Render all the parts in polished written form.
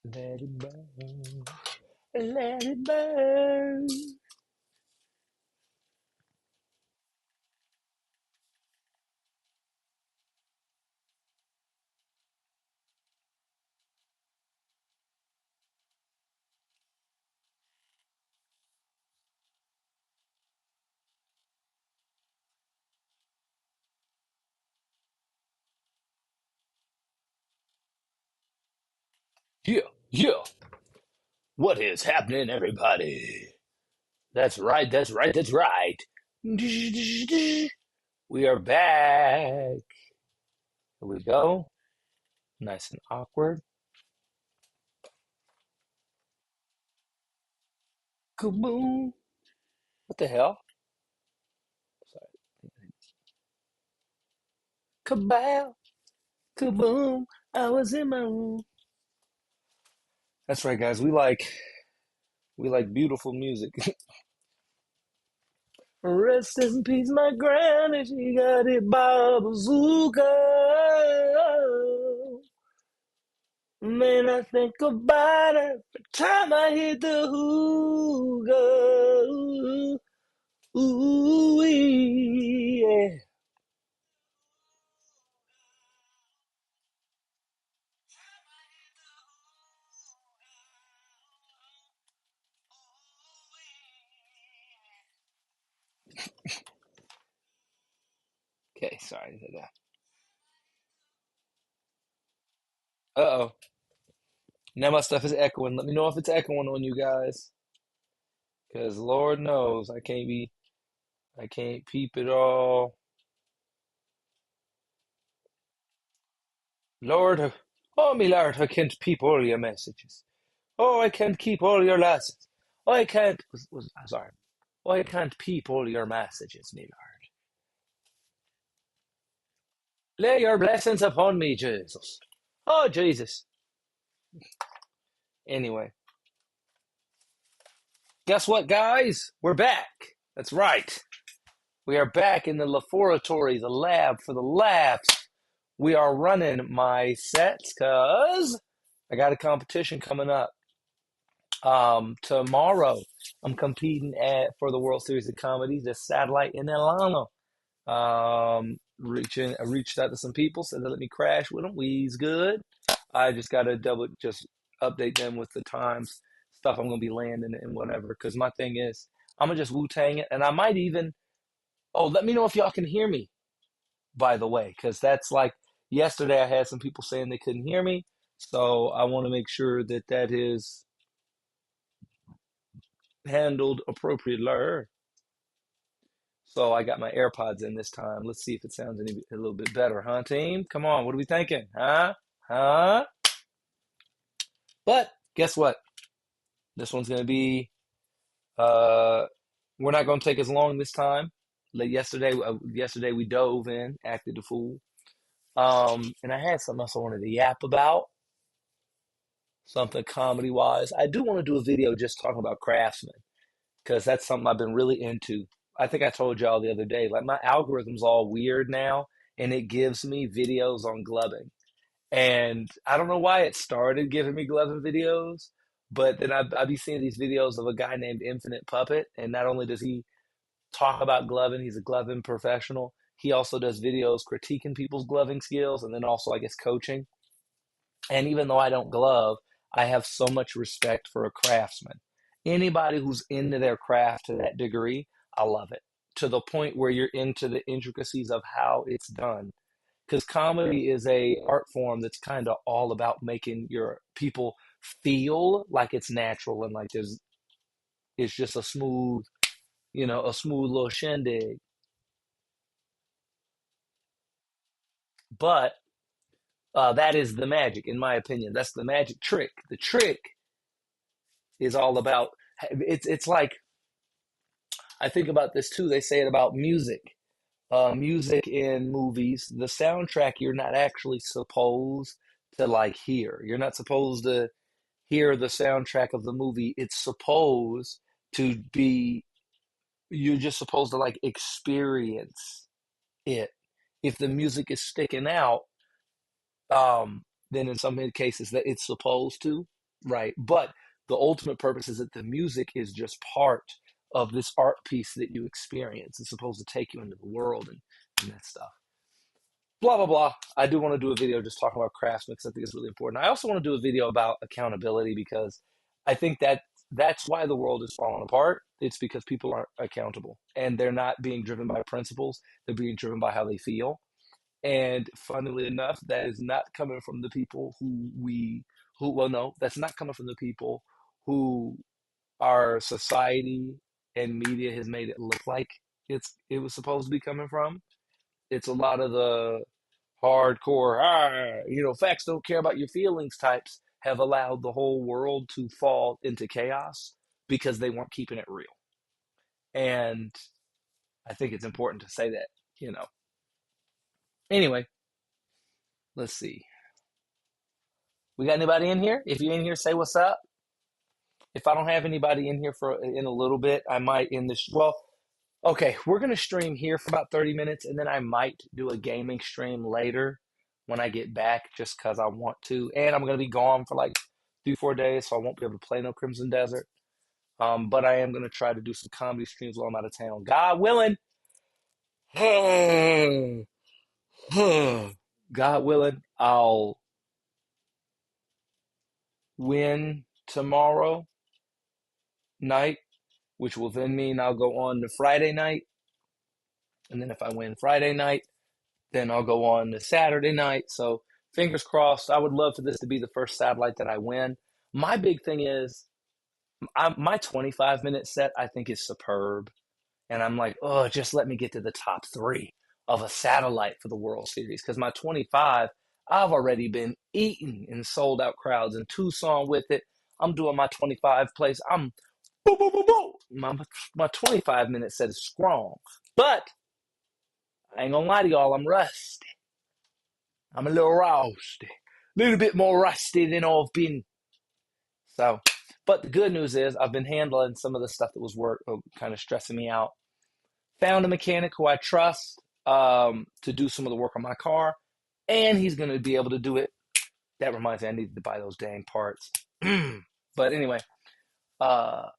Let it burn. Let it burn. Yeah, yeah. What is happening, everybody? That's right, that's right, that's right. We are back. Here we go. Nice and awkward. Kaboom. What the hell? Sorry. Kabow. Kaboom. I was in my room. That's right, guys. We like beautiful music. Rest in peace, my granny. She got it by a bazooka. Man, I think about it every time I hit the hookah. Ooh, yeah. Okay, sorry. Uh-oh. Now my stuff is echoing. Let me know if it's echoing on you guys. Because Lord knows I can't peep it all. Lord, oh me Lord, I can't peep all your messages. Oh, I can't keep all your lessons. Oh, I can't, sorry. Oh, I can't peep all your messages, me Lord. Lay your blessings upon me, Jesus. Oh, Jesus. Anyway, guess what, guys? We're back. That's right. We are back in the laboratory, the lab for the laughs. We are running my sets because I got a competition coming up. Tomorrow, I'm competing for the World Series of Comedy, the satellite in Atlanta. I reached out to some people, said they let me crash with them. We's good. I just got to just update them with the times, stuff I'm going to be landing and whatever. Because my thing is, I'm going to just Wu Tang it. And I might even, oh, let me know if y'all can hear me, by the way. Because that's like yesterday, I had some people saying they couldn't hear me. So I want to make sure that that is handled appropriately. So I got my AirPods in this time. Let's see if it sounds a little bit better, huh, team? Come on, what are we thinking? Huh? Huh? But guess what? This one's gonna be uh we're not gonna take as long this time. Like yesterday we dove in, acted the fool. And I had something else I wanted to yap about, something comedy wise. I do want to do a video just talking about craftsmen because that's something I've been really into. I think I told y'all the other day, like my algorithm's all weird now, and it gives me videos on gloving. And I don't know why it started giving me gloving videos, but then I be seeing these videos of a guy named Infinite Puppet, and not only does he talk about gloving, he's a gloving professional. He also does videos critiquing people's gloving skills, and then also I guess coaching. And even though I don't glove, I have so much respect for a craftsman. Anybody who's into their craft to that degree, I love it. To the point where you're into the intricacies of how it's done. Because comedy is a art form that's kind of all about making your people feel like it's natural and like it's just a smooth little shindig. But that is the magic, in my opinion. That's the magic trick. The trick is all about it's like I think about this too. They say it about music. Music in movies, the soundtrack you're not actually supposed to like hear. You're not supposed to hear the soundtrack of the movie. It's supposed to be you're just supposed to like experience it. If the music is sticking out, then in some cases that it's supposed to. right? But the ultimate purpose is that the music is just part of this art piece that you experience. It's supposed to take you into the world and that stuff. Blah blah blah. I do want to do a video just talking about craftsmen because I think it's really important. I also want to do a video about accountability because I think that that's why the world is falling apart. It's because people aren't accountable and they're not being driven by principles. They're being driven by how they feel. And funnily enough, that is not coming from the people who no, that's not coming from the people who our society and media has made it look like it was supposed to be coming from. It's a lot of the hardcore, facts don't care about your feelings types have allowed the whole world to fall into chaos because they weren't keeping it real. And I think it's important to say that, you know. Anyway, let's see. We got anybody in here? If you're in here, say what's up. If I don't have anybody in here for in a little bit, I might end this. Well, okay, we're gonna stream here for about 30 minutes, and then I might do a gaming stream later when I get back, just because I want to. And I'm gonna be gone for like 3, 4 days, so I won't be able to play no Crimson Desert. But I am gonna try to do some comedy streams while I'm out of town. God willing. God willing, I'll win tomorrow night, which will then mean I'll go on to Friday night. And then if I win Friday night, then I'll go on to Saturday night. So fingers crossed. I would love for this to be the first satellite that I win. My big thing is my 25-minute set, I think, is superb. And I'm like, oh, just let me get to the top three of a satellite for the World Series. Because my 25, I've already been eaten in sold out crowds in Tucson with it. I'm doing my 25 place. I'm boo, boo, boo, boo. My 25-minute set is strong. But I ain't gonna lie to y'all, I'm rusty. I'm a little rusty. A little bit more rusty than I've been. So, but the good news is I've been handling some of the stuff that was kind of stressing me out. Found a mechanic who I trust to do some of the work on my car, and he's going to be able to do it. That reminds me, I needed to buy those dang parts. But anyway, a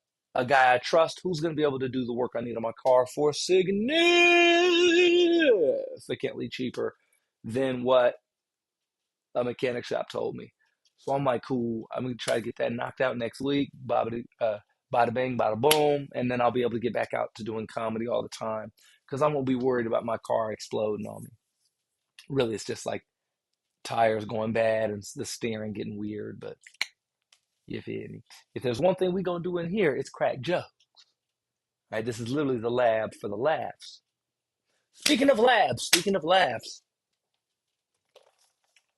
guy I trust who's going to be able to do the work I need on my car for significantly cheaper than what a mechanic shop told me. So I'm like, cool. I'm gonna try to get that knocked out next week. Bada bang, bada boom, and then I'll be able to get back out to doing comedy all the time because I won't be worried about my car exploding on me. Really, it's just like tires going bad and the steering getting weird. But you feel me? If there's one thing we gonna do in here, it's crack jokes. Right? This is literally the lab for the laughs. Speaking of laughs,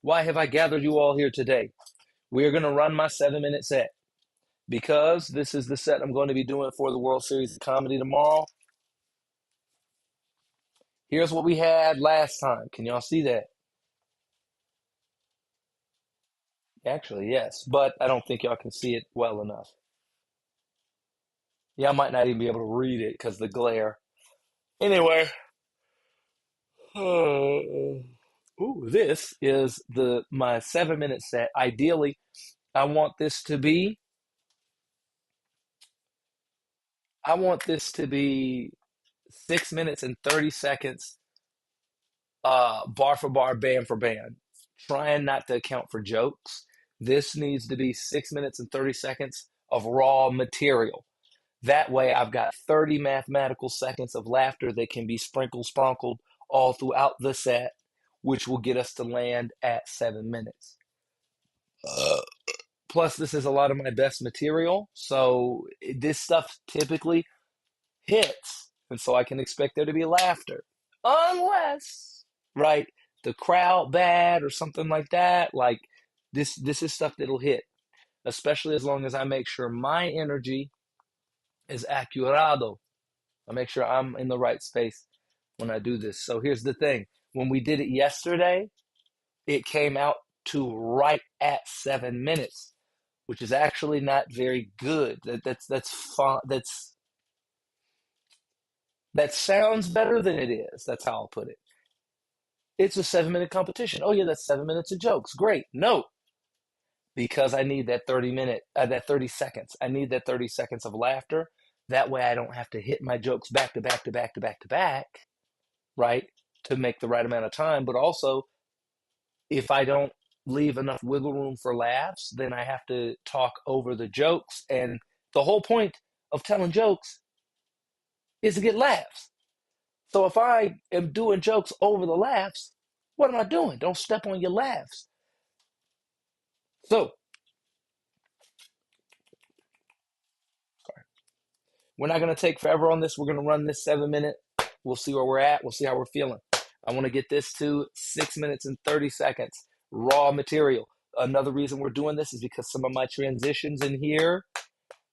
why have I gathered you all here today? We're gonna run my 7-minute set. Because this is the set I'm going to be doing for the World Series of Comedy tomorrow. Here's what we had last time. Can y'all see that? Actually, yes, but I don't think y'all can see it well enough. Yeah, I might not even be able to read it because the glare. Anyway, this is my 7-minute set. Ideally, I want this to be I want this to be 6 minutes and 30 seconds, bar for bar, band for band. Trying not to account for jokes. This needs to be 6 minutes and 30 seconds of raw material. That way, I've got 30 mathematical seconds of laughter that can be sprinkled all throughout the set, which will get us to land at 7 minutes. Uh, Plus, this is a lot of my best material. So, this stuff typically hits. And so I can expect there to be laughter. Unless, right, the crowd bad or something like that. Like this is stuff that'll hit. Especially as long as I make sure my energy is accurado. I make sure I'm in the right space when I do this. So here's the thing. When we did it yesterday, it came out to right at 7 minutes, which is actually not very good. That's fun. That sounds better than it is. That's how I'll put it. It's a 7-minute competition. Oh, yeah, that's 7 minutes of jokes. Great. No. because I need that 30 seconds. I need that 30 seconds of laughter. That way I don't have to hit my jokes back to back to back to back to back, right? To make the right amount of time. But also, if I don't leave enough wiggle room for laughs, then I have to talk over the jokes. And the whole point of telling jokes is to get laughs. So if I am doing jokes over the laughs, what am I doing? Don't step on your laughs. So we're not going to take forever on this. We're going to run this 7 minute. We'll see where we're at. We'll see how we're feeling. I want to get this to 6 minutes and 30 seconds. Raw material. Another reason we're doing this is because some of my transitions in here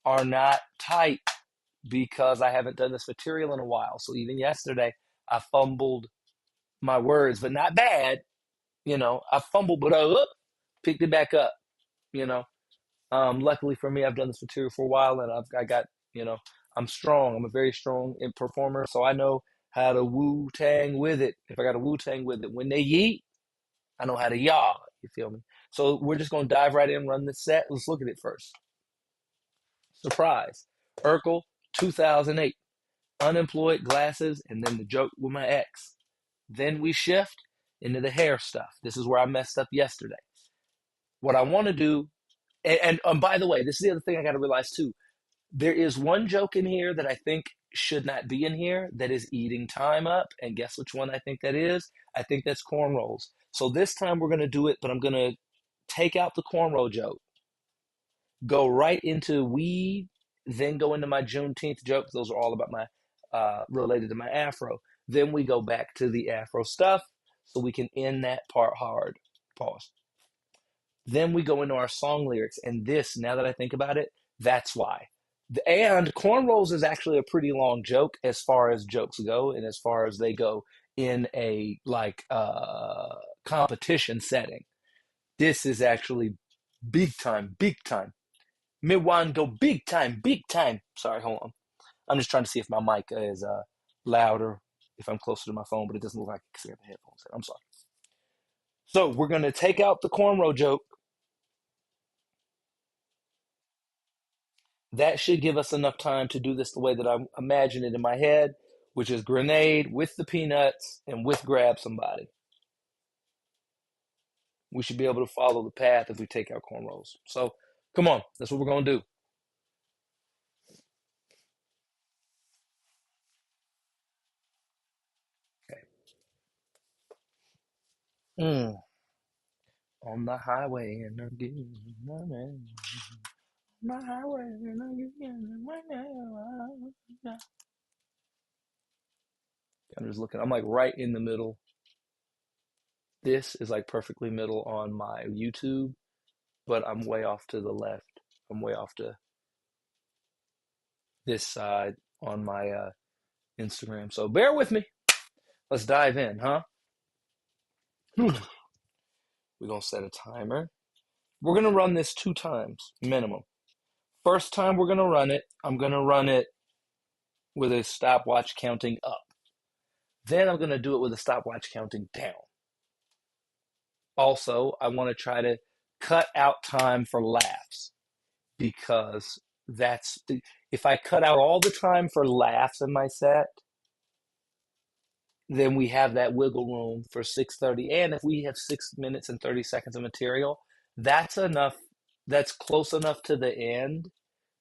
are not tight because I haven't done this material in a while. So even yesterday, I fumbled my words, but not bad. I fumbled, but I picked it back up. You know, luckily for me, I've done this material for a while, and I got I'm strong. I'm a very strong performer, so I know how to Wu Tang with it. If I got to Wu Tang with it, when they yeet, I know how to yaw. You feel me? So we're just gonna dive right in, run this set. Let's look at it first. Surprise, Urkel, 2008, unemployed, glasses, and then the joke with my ex. Then we shift into the hair stuff. This is where I messed up yesterday. What I want to do, and by the way, this is the other thing I got to realize too. There is one joke in here that I think should not be in here that is eating time up. And guess which one I think that is? I think that's cornrows. So this time we're going to do it, but I'm going to take out the cornrow joke, go right into weed, then go into my Juneteenth jokes. Those are all about my, related to my afro. Then we go back to the afro stuff so we can end that part hard. Pause. Then we go into our song lyrics. And this, now that I think about it, that's why. And cornrows is actually a pretty long joke as far as jokes go and as far as they go in a competition setting. This is actually big time, big time. Me want go big time, big time. Sorry, hold on. I'm just trying to see if my mic is louder if I'm closer to my phone, but it doesn't look like it because I got the headphones in. I'm sorry. So we're going to take out the cornrow joke. That should give us enough time to do this the way that I imagine it in my head, which is grenade with the peanuts and with grab somebody. We should be able to follow the path if we take out cornrows. So come on, that's what we're going to do. Okay. On the highway and I'm getting money. On the highway and I'm getting money. I'm just looking. I'm like right in the middle. This is like perfectly middle on my YouTube, but I'm way off to the left. I'm way off to this side on my Instagram. So bear with me. Let's dive in, huh? We're going to set a timer. We're going to run this 2 times minimum. First time we're going to run it, I'm going to run it with a stopwatch counting up. Then I'm going to do it with a stopwatch counting down. Also, I want to try to cut out time for laughs because if I cut out all the time for laughs in my set, then we have that wiggle room for 6:30. And if we have 6 minutes and 30 seconds of material, that's enough. That's close enough to the end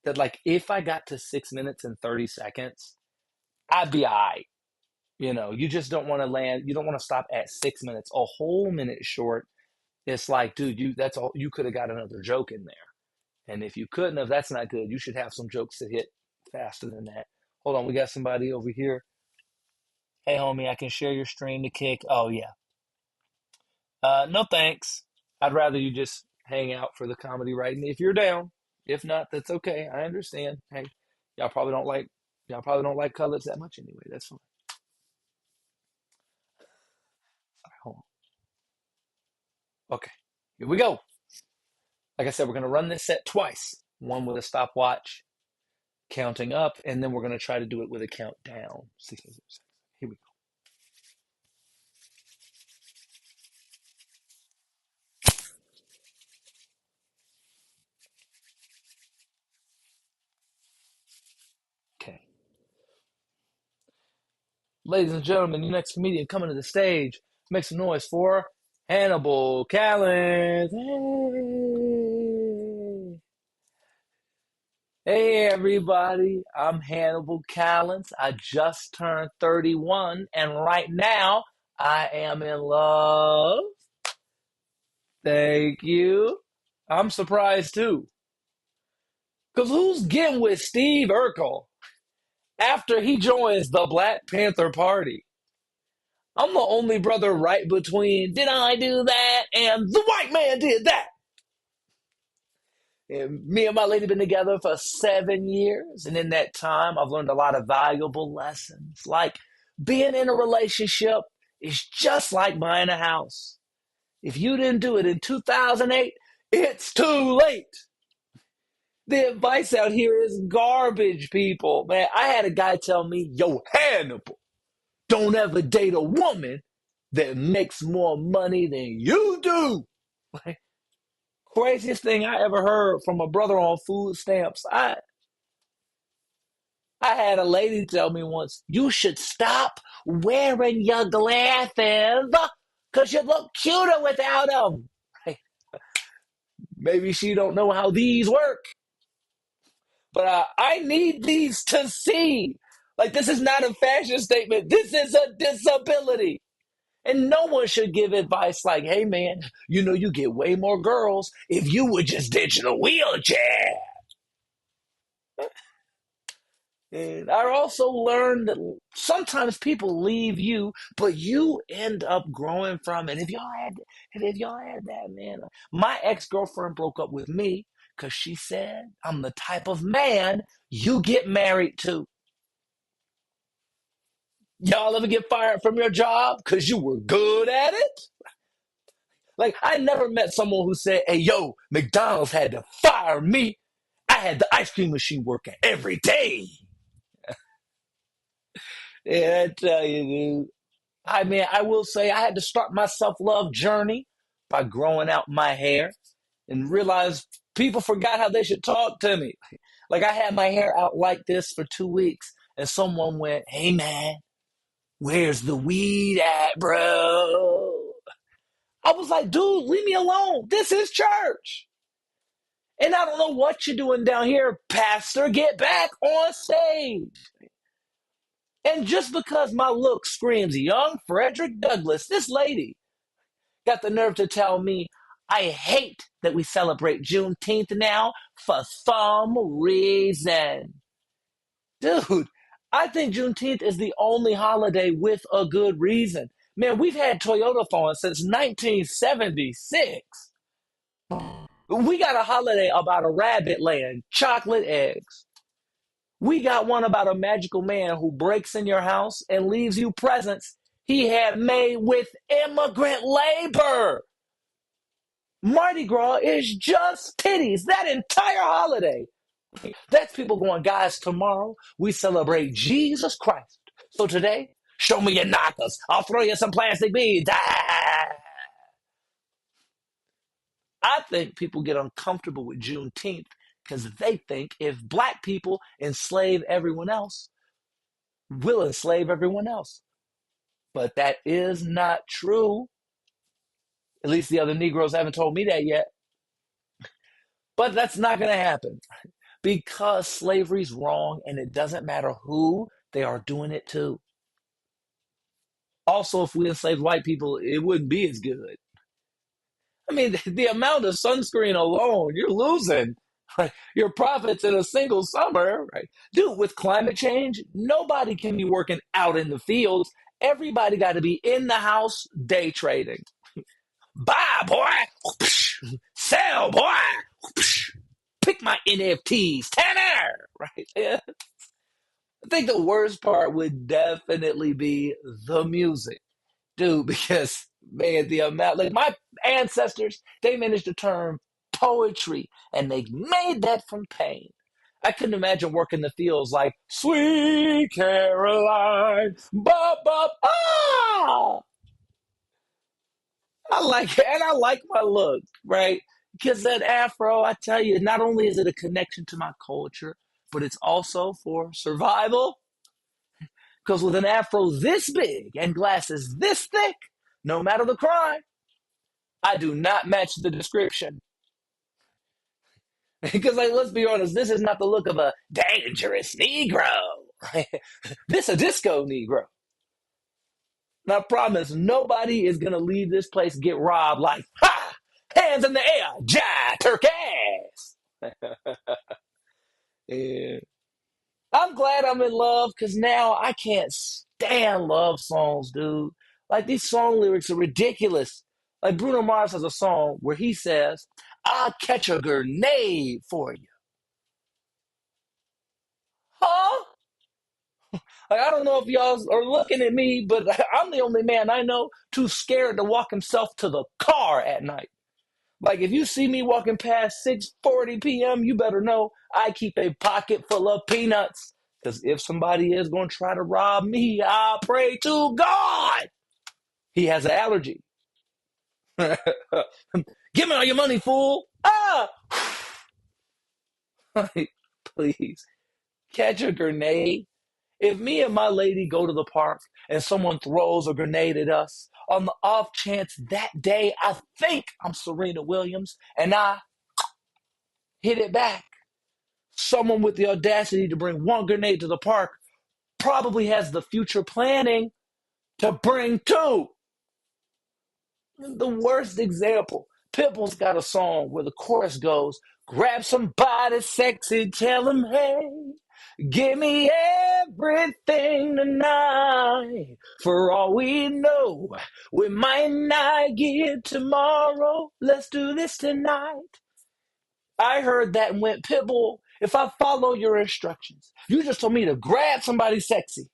that, like, if I got to 6 minutes and 30 seconds, I'd be all right. You just don't want to land. You don't want to stop at 6 minutes, a whole minute short. It's like, dude, that's all. You could have got another joke in there. And if you couldn't have, that's not good. You should have some jokes to hit faster than that. Hold on, we got somebody over here. Hey, homie, I can share your stream to kick. Oh, yeah. No thanks. I'd rather you just hang out for the comedy writing if you're down. If not, that's okay. I understand. Hey, y'all probably don't like y'all probably don't like colors that much anyway. That's fine. Sorry, hold on. Okay, here we go. Like I said, we're gonna run this set twice. One with a stopwatch, counting up, and then we're gonna try to do it with a count down. Here we go. Ladies and gentlemen, your next comedian coming to the stage. Make some noise for Hannibal Callens. Hey. Hey everybody, I'm Hannibal Callens. I just turned 31 and right now I am in love. Thank you. I'm surprised too. Because who's getting with Steve Urkel after he joins the Black Panther Party? I'm the only brother right between did I do that and the white man did that. And me and my lady been together for 7 years. And in that time, I've learned a lot of valuable lessons. Like being in a relationship is just like buying a house. If you didn't do it in 2008, it's too late. The advice out here is garbage, people. Man, I had a guy tell me, yo, Hannibal, don't ever date a woman that makes more money than you do. Like, craziest thing I ever heard from a brother on food stamps. I had a lady tell me once, you should stop wearing your glasses because you look cuter without them. Like, maybe she don't know how these work, but I need these to see. Like, this is not a fashion statement. This is a disability. And no one should give advice like, hey, man, you know, you get way more girls if you would just ditch the wheelchair. And I also learned that sometimes people leave you, but you end up growing from it. If y'all had that, man, my ex-girlfriend broke up with me because she said I'm the type of man you get married to. Y'all ever get fired from your job because you were good at it? Like, I never met someone who said, hey, yo, McDonald's had to fire me. I had the ice cream machine working every day. Yeah, I tell you, dude. I mean, I will say I had to start my self love journey by growing out my hair and realize people forgot how they should talk to me. Like, I had my hair out like this for 2 weeks, and someone went, hey, man, where's the weed at, bro? I was like, dude, leave me alone. This is church. And I don't know what you're doing down here, Pastor. Get back on stage. And just because my look screams young Frederick Douglass, this lady got the nerve to tell me I hate that we celebrate Juneteenth now for some reason. Dude, I think Juneteenth is the only holiday with a good reason. Man, we've had Toyota phones since 1976. We got a holiday about a rabbit laying chocolate eggs. We got one about a magical man who breaks in your house and leaves you presents he had made with immigrant labor. Mardi Gras is just titties, that entire holiday. That's people going, guys, tomorrow we celebrate Jesus Christ. So today, show me your knockers. I'll throw you some plastic beads. Ah! I think people get uncomfortable with Juneteenth because they think if black people enslave everyone else, we'll enslave everyone else. But that is not true. At least the other Negroes haven't told me that yet. But that's not going to happen because slavery's wrong and it doesn't matter who they are doing it to. Also, if we enslaved white people, it wouldn't be as good. I mean, the amount of sunscreen alone, you're losing. Right? Your profits in a single summer, right? Dude, with climate change, nobody can be working out in the fields. Everybody got to be in the house day trading. Buy, boy. Sell, boy. Pick my NFTs. Tanner. Right? Yeah. I think the worst part would definitely be the music. Dude, because man, the amount like my ancestors, they managed to turn poetry and they made that from pain. I couldn't imagine working the fields like Sweet Caroline, bop bop ah. I like my look, right? Because that afro, I tell you, not only is it a connection to my culture, but it's also for survival. Because with an afro this big and glasses this thick, no matter the crime, I do not match the description. Because, like, let's be honest, this is not the look of a dangerous Negro. This a disco Negro. And I promise nobody is going to leave this place get robbed like, ha! Hands in the air, ja, turkeys. Yeah. I'm glad I'm in love because now I can't stand love songs, dude. Like, these song lyrics are ridiculous. Like, Bruno Mars has a song where he says, I'll catch a grenade for you. Huh? Like, I don't know if y'all are looking at me, but I'm the only man I know too scared to walk himself to the car at night. Like, if you see me walking past 6:40 p.m., you better know I keep a pocket full of peanuts. Because if somebody is going to try to rob me, I pray to God he has an allergy. Give me all your money, fool. Ah! Please, catch a grenade. If me and my lady go to the park and someone throws a grenade at us, on the off chance that day I think I'm Serena Williams and I hit it back, someone with the audacity to bring one grenade to the park probably has the future planning to bring two. The worst example, Pitbull's got a song where the chorus goes, grab somebody sexy, tell them, hey, give me everything tonight. For all we know, we might not get tomorrow. Let's do this tonight. I heard that and went, Pitbull, if I follow your instructions, you just told me to grab somebody sexy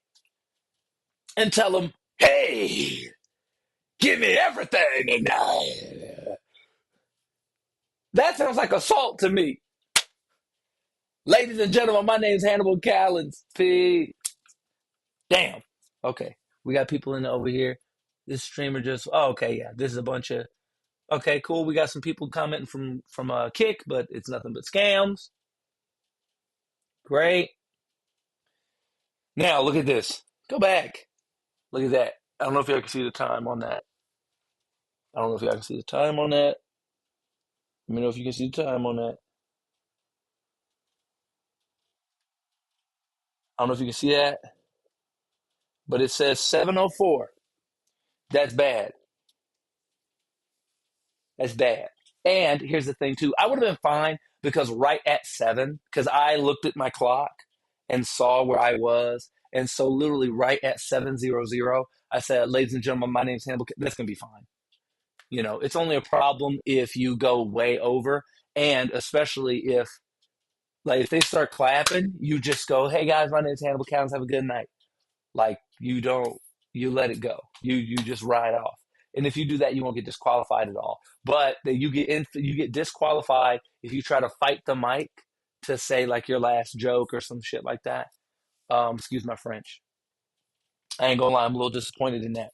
and tell them, hey, give me everything tonight. That sounds like assault to me. Ladies and gentlemen, my name's Hannibal Callens. P. Damn. Okay. We got people in over here. This streamer just, oh, okay, yeah. This is a bunch of, okay, cool. We got some people commenting from Kick, but it's nothing but scams. Great. Now, look at this. Go back. Look at that. I don't know if y'all can see the time on that. I don't know if y'all can see the time on that. Let me know if you can see the time on that. I don't know if you can see that, but it says 7:04. That's bad. That's bad. And here's the thing, too. I would have been fine because right at 7, because I looked at my clock and saw where I was. And so literally right at 7:00, I said, ladies and gentlemen, my name's Hannibal. That's going to be fine. You know, it's only a problem if you go way over. And especially if, like, if they start clapping, you just go, hey, guys, my name's Hannibal Counts. Have a good night. Like, you don't, you let it go. You just ride off. And if you do that, you won't get disqualified at all. But you get disqualified if you try to fight the mic to say like your last joke or some shit like that. Excuse my French. I ain't gonna lie, I'm a little disappointed in that.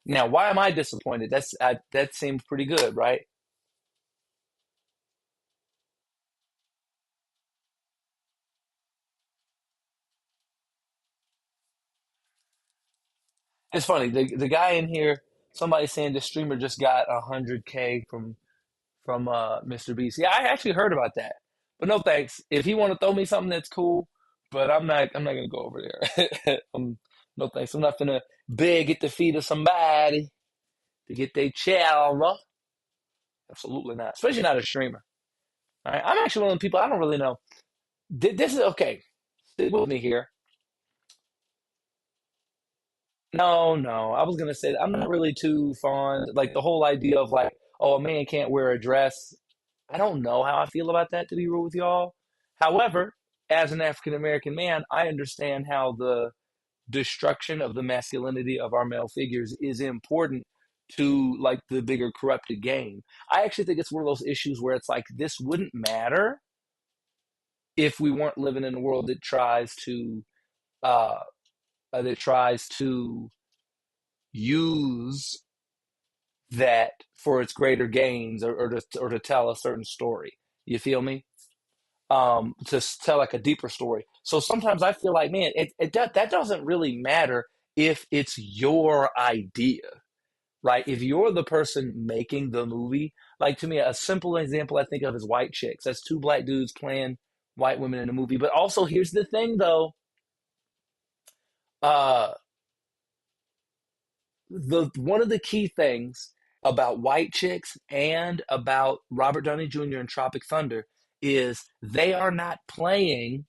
Now, why am I disappointed? That seems pretty good, right? It's funny. The guy in here, somebody saying the streamer just got 100K from Mr. Beast. Yeah, I actually heard about that, but no thanks. If he want to throw me something, that's cool. But I'm not gonna go over there. No thanks. I'm not gonna beg at the feet of somebody to get their child. Absolutely not. Especially not a streamer. All right. I'm actually one of the people I don't really know. This is okay. Stick with me here. No, no. I was gonna say that I'm not really too fond. Like the whole idea of like, oh, a man can't wear a dress. I don't know how I feel about that, to be real with y'all. However, as an African American man, I understand how the destruction of the masculinity of our male figures is important to like the bigger corrupted game. I actually think it's one of those issues where it's like this wouldn't matter if we weren't living in a world uh, that tries to use that for its greater gains or to tell a certain story. You feel me? To tell like a deeper story. So sometimes I feel like, man, that doesn't really matter if it's your idea, right? If you're the person making the movie, like to me, a simple example I think of is White Chicks. That's two black dudes playing white women in a movie. But also, here's the thing, though. Uh, the one of the key things about White Chicks and about Robert Downey Jr. in Tropic Thunder is they are not playing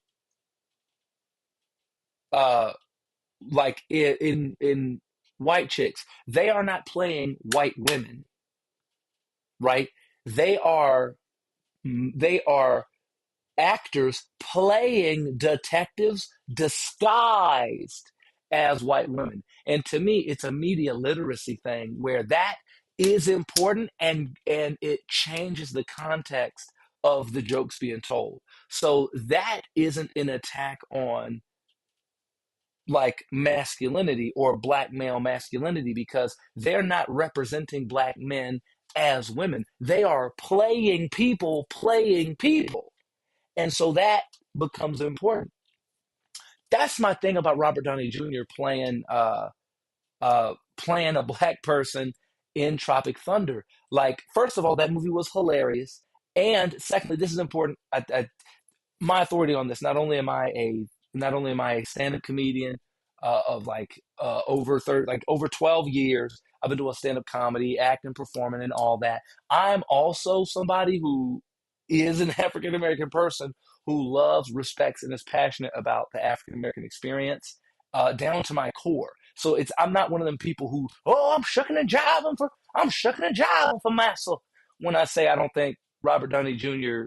uh like in White Chicks, they are not playing white women, right? They are they are actors playing detectives disguised as white women. And to me, it's a media literacy thing where that is important, and it changes the context of the jokes being told. So that isn't an attack on like masculinity or black male masculinity because they're not representing black men as women. They are playing people. And so that becomes important. That's my thing about Robert Downey Jr. Playing a black person in Tropic Thunder. Like, first of all, that movie was hilarious, and secondly, this is important. My authority on this. Not only am I a stand-up comedian of like over 30, like over 12 years. I've been doing stand-up comedy, acting, performing, and all that. I'm also somebody who is an African American person who loves, respects, and is passionate about the African American experience down to my core. So I'm not one of them people who, oh, I'm shucking and jiving for massa. When I say I don't think Robert Downey Jr.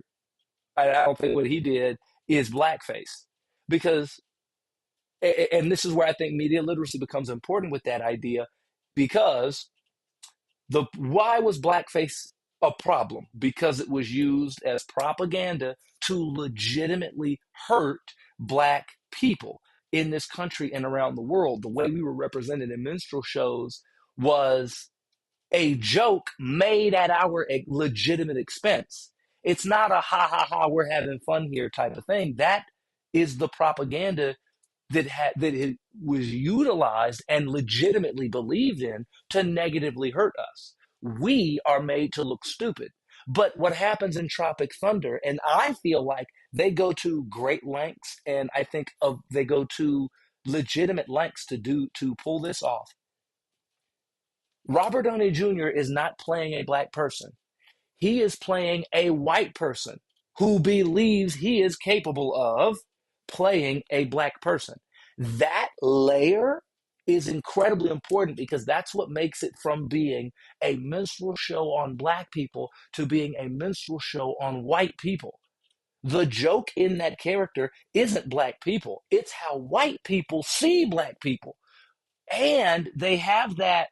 I don't think what he did is blackface because, and this is where I think media literacy becomes important with that idea, because the why was blackface a problem? Because it was used as propaganda to legitimately hurt black people in this country and around the world. The way we were represented in minstrel shows was a joke made at our legitimate expense. It's not a ha ha ha, we're having fun here type of thing. That is the propaganda that it was utilized and legitimately believed in to negatively hurt us. We are made to look stupid. But what happens in Tropic Thunder, and I feel like they go to great lengths, and I think they go to legitimate lengths to pull this off. Robert Downey Jr. is not playing a black person. He is playing a white person who believes he is capable of playing a black person. That layer is incredibly important because that's what makes it from being a minstrel show on black people to being a minstrel show on white people. The joke in that character isn't black people, it's how white people see black people. And they have that,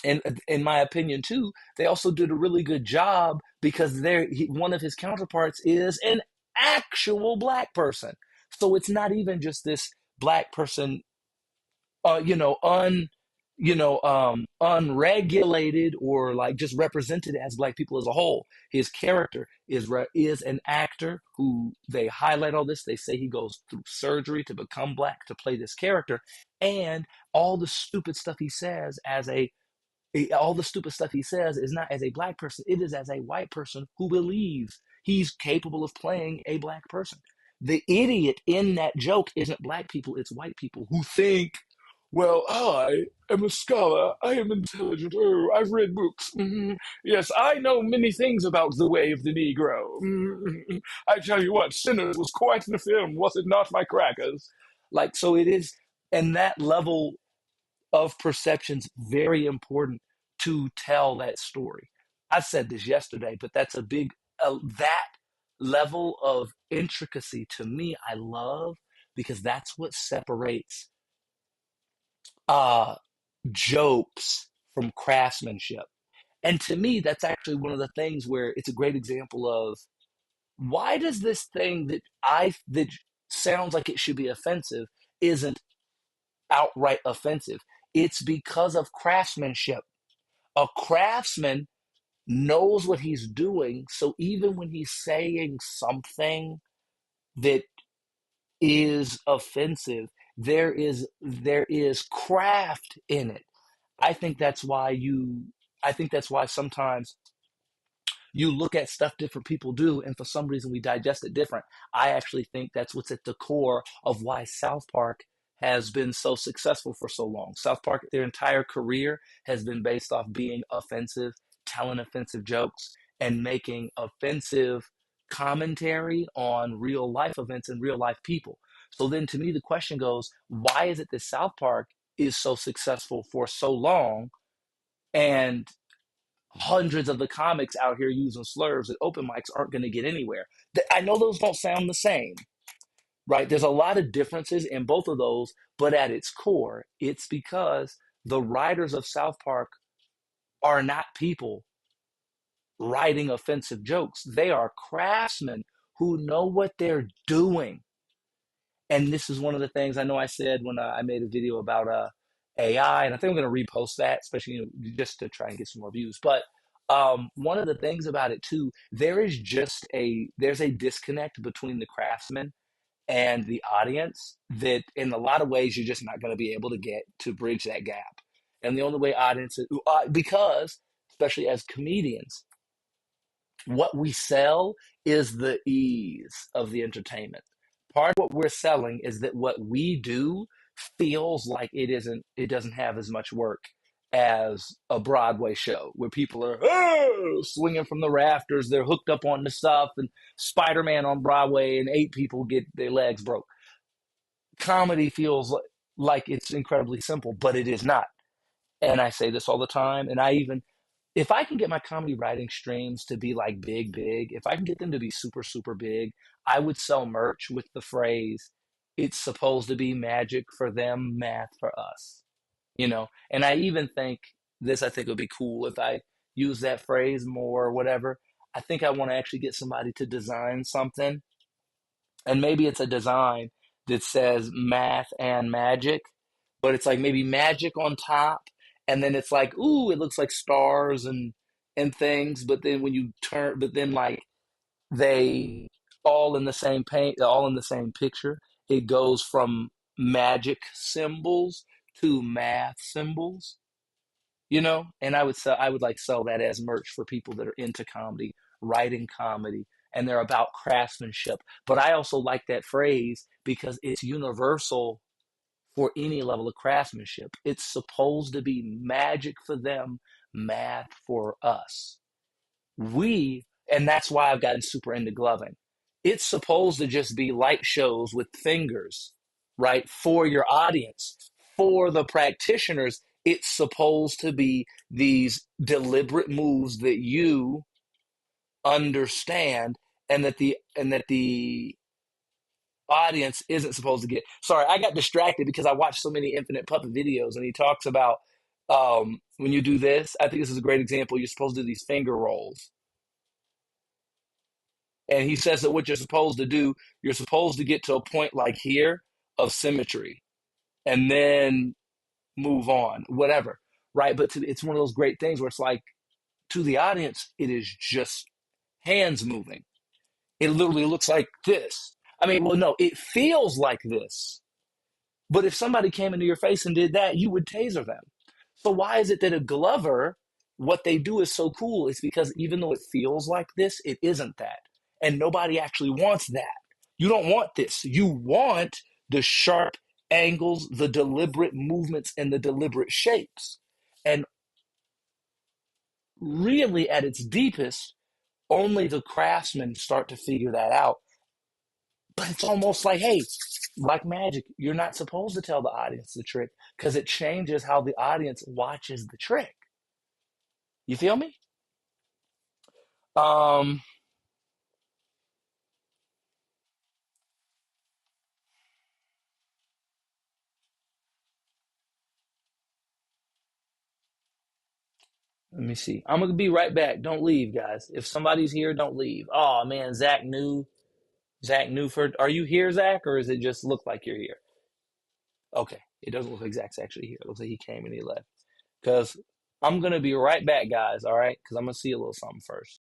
and in my opinion too, they also did a really good job because one of his counterparts is an actual black person. So it's not even just this black person, uh, you know, un, unregulated or like just represented as black people as a whole. His character is an actor who they highlight all this. They say he goes through surgery to become black to play this character, and all the stupid stuff he says all the stupid stuff he says is not as a black person, it is as a white person who believes he's capable of playing a black person. The idiot in that joke isn't black people, it's white people who think, well, I am a scholar, I am intelligent, oh, I've read books. Yes, I know many things about the way of the Negro. I tell you what, Sinners was quite the film, was it not, my crackers? Like, so it is, and that level of perception's very important to tell that story. I said this yesterday, but that's a big that level of intricacy to me I love because that's what separates uh jokes from craftsmanship. And to me that's actually one of the things where it's a great example of why does this thing that sounds like it should be offensive isn't outright offensive. It's because of craftsmanship. A craftsman knows what he's doing. So even when he's saying something that is offensive. There is craft in it. I think that's why you I think that's why sometimes you look at stuff different people do, and for some reason we digest it different. I actually think that's what's at the core of why South Park has been so successful for so long. South Park, their entire career has been based off being offensive, telling offensive jokes, and making offensive commentary on real life events and real life people. So then to me, the question goes, why is it that South Park is so successful for so long? And hundreds of the comics out here using slurs at open mics aren't going to get anywhere. I know those don't sound the same, right? There's a lot of differences in both of those, but at its core, it's because the writers of South Park are not people writing offensive jokes. They are craftsmen who know what they're doing. And this is one of the things I know I said when I made a video about AI, and I think I'm going to repost that, especially just to try and get some more views. But one of the things about it too, there's a disconnect between the craftsman and the audience that, in a lot of ways, you're just not going to be able to get to bridge that gap. And the only way audiences, because especially as comedians, what we sell is the ease of the entertainment. Part of what we're selling is that what we do feels like it doesn't have as much work as a Broadway show where people are swinging from the rafters, they're hooked up on the stuff, and Spider-Man on Broadway, and 8 people get their legs broke. Comedy feels like it's incredibly simple, but it is not. And I say this all the time, and if I can get my comedy writing streams to be like big, big, if I can get them to be super, super big, I would sell merch with the phrase, it's supposed to be magic for them, math for us. And I even think I think would be cool if I use that phrase more or whatever. I think I want to actually get somebody to design something, and maybe it's a design that says math and magic, but it's like maybe magic on top, and then it's like, ooh, it looks like stars and things, but then like they all in the same paint, all in the same picture. It goes from magic symbols to math symbols, and I would like sell that as merch for people that are into comedy, writing comedy, and they're about craftsmanship. But I also like that phrase because it's universal for any level of craftsmanship. It's supposed to be magic for them, math for us. And that's why I've gotten super into gloving. It's supposed to just be light shows with fingers, right? For your audience. For the practitioners, it's supposed to be these deliberate moves that you understand, and that the audience isn't supposed to get. Sorry, I got distracted because I watched so many Infinite Puppet videos, and he talks about when you do this. I think this is a great example. You're supposed to do these finger rolls, and he says that what you're supposed to do, you're supposed to get to a point like here of symmetry, and then move on, whatever, right? But it's one of those great things where it's like, to the audience, it is just hands moving. It literally looks like this. I mean, well, no, it feels like this. But if somebody came into your face and did that, you would taser them. So why is it that a Glover, what they do is so cool? It's because even though it feels like this, it isn't that. And nobody actually wants that. You don't want this. You want the sharp angles, the deliberate movements, and the deliberate shapes. And really, at its deepest, only the craftsmen start to figure that out. But it's almost like, hey, like magic, you're not supposed to tell the audience the trick because it changes how the audience watches the trick. You feel me? Um, Let me see. I'm gonna be right back. Don't leave, guys. If somebody's here, don't leave. Oh man, Zach Newford. Are you here, Zach, or does it just look like you're here? Okay, it doesn't look like Zach's actually here. It looks like he came and he left. Because I'm gonna be right back, guys. All right, because I'm gonna see a little something first.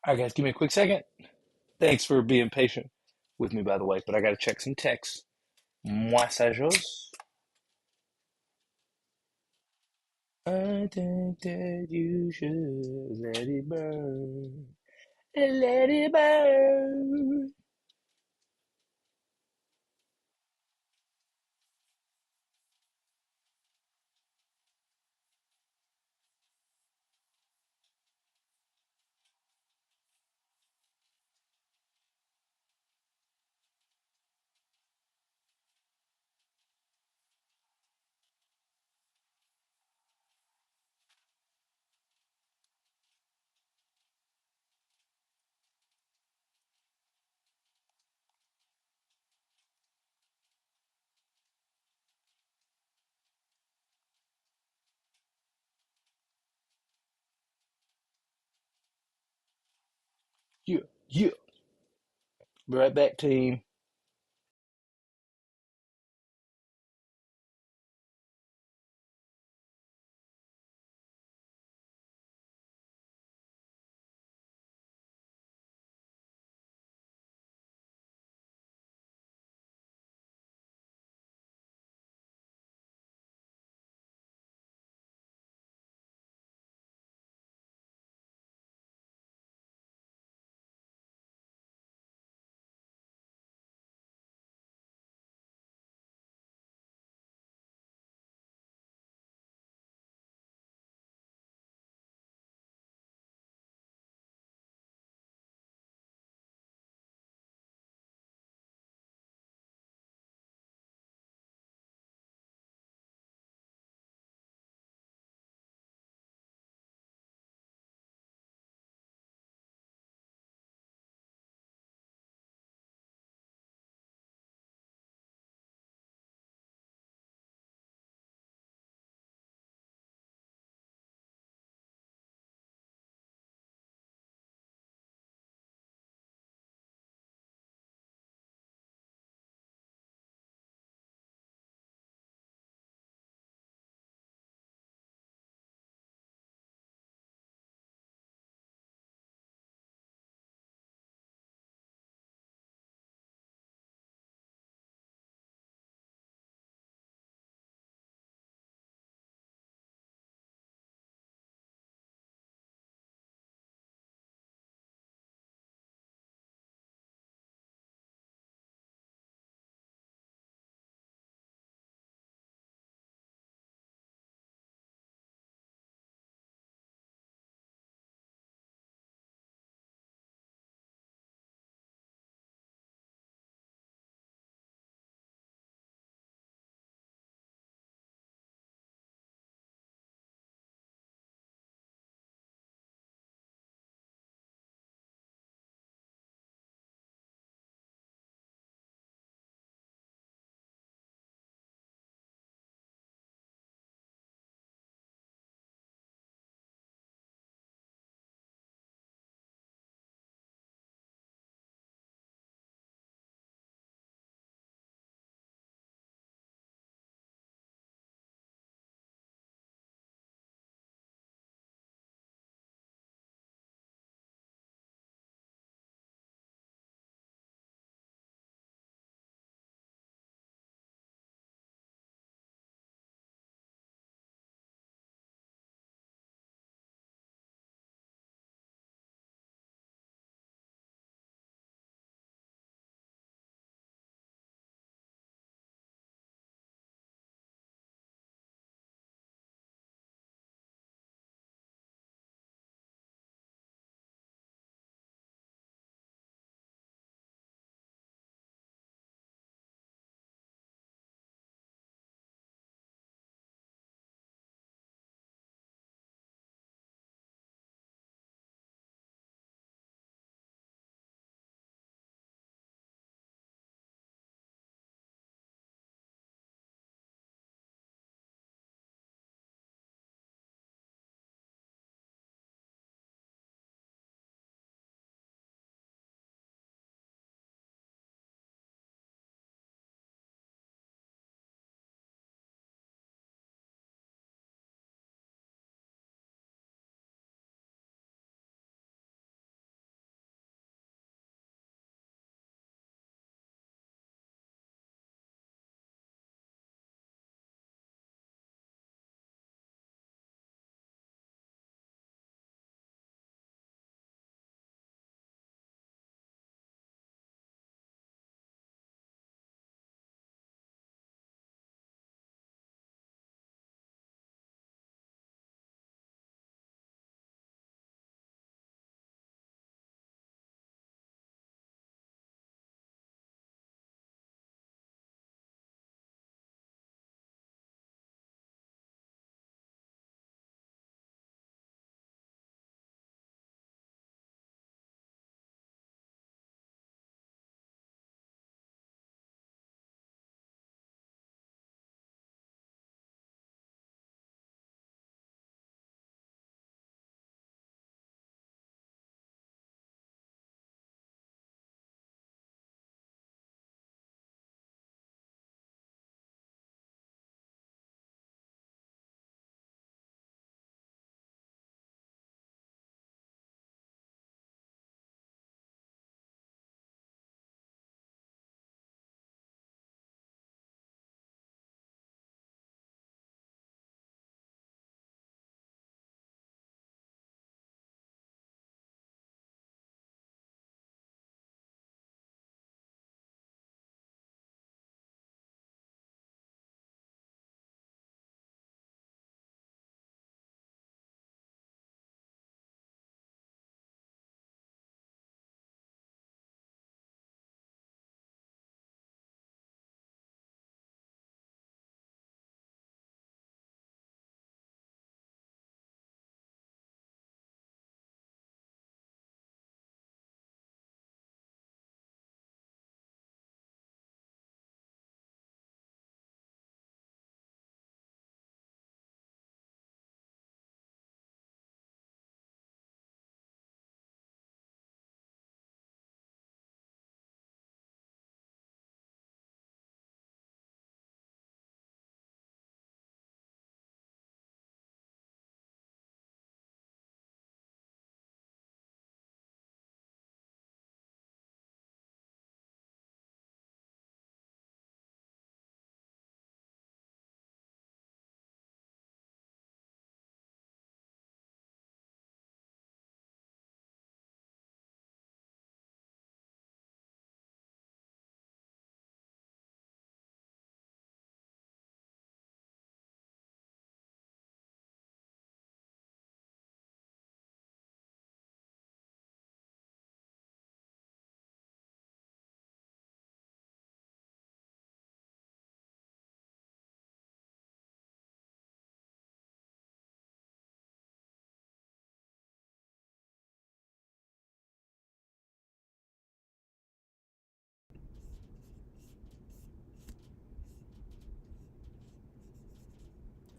All right, guys, give me a quick second. Thanks for being patient with me, by the way, but I got to check some texts. Messages. I think that you should let it burn. Let it burn. Yeah, yeah. Be right back, team.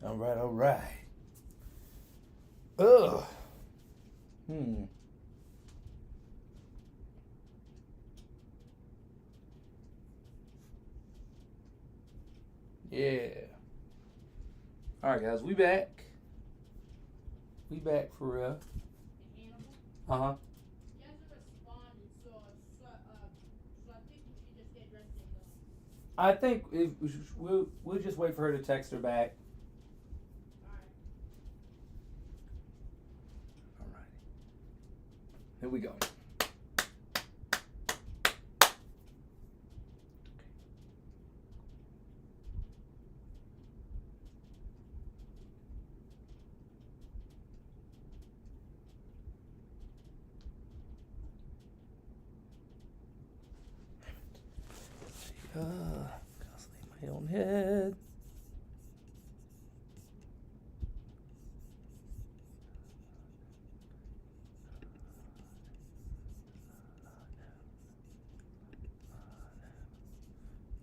All right, all right. Ugh. Hmm. Yeah. All right, guys, we back. We back for real. Uh huh. I think we'll just wait for her to text her back. All right. Here we go. Gotta my own head.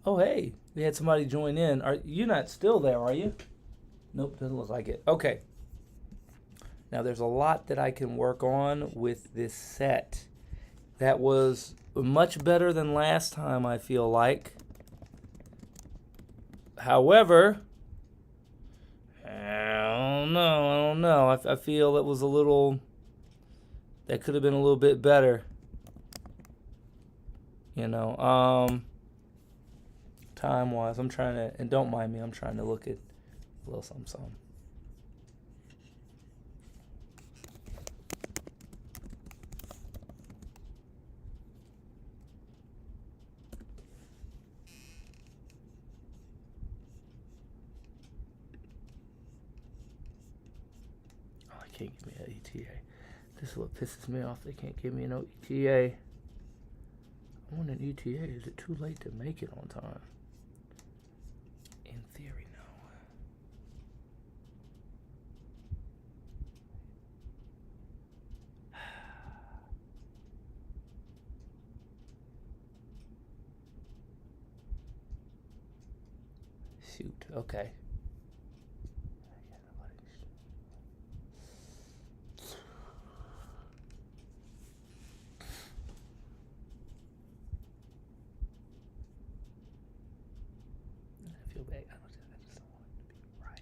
Oh, hey, we had somebody join in. Are you not still there? Are you? Nope, doesn't look like it. Okay. Now there's a lot that I can work on with this set. That was much better than last time, I feel like. However, I don't know. I feel it was a little. That could have been a little bit better. You know, time wise, I'm trying to, and don't mind me, I'm trying to look at a little something. Oh, I can't give me an ETA. This is what pisses me off. They can't give me no ETA. I want an ETA. Is it too late to make it on time? In theory, no. Shoot. Okay. I feel bad. I just don't want it to be right.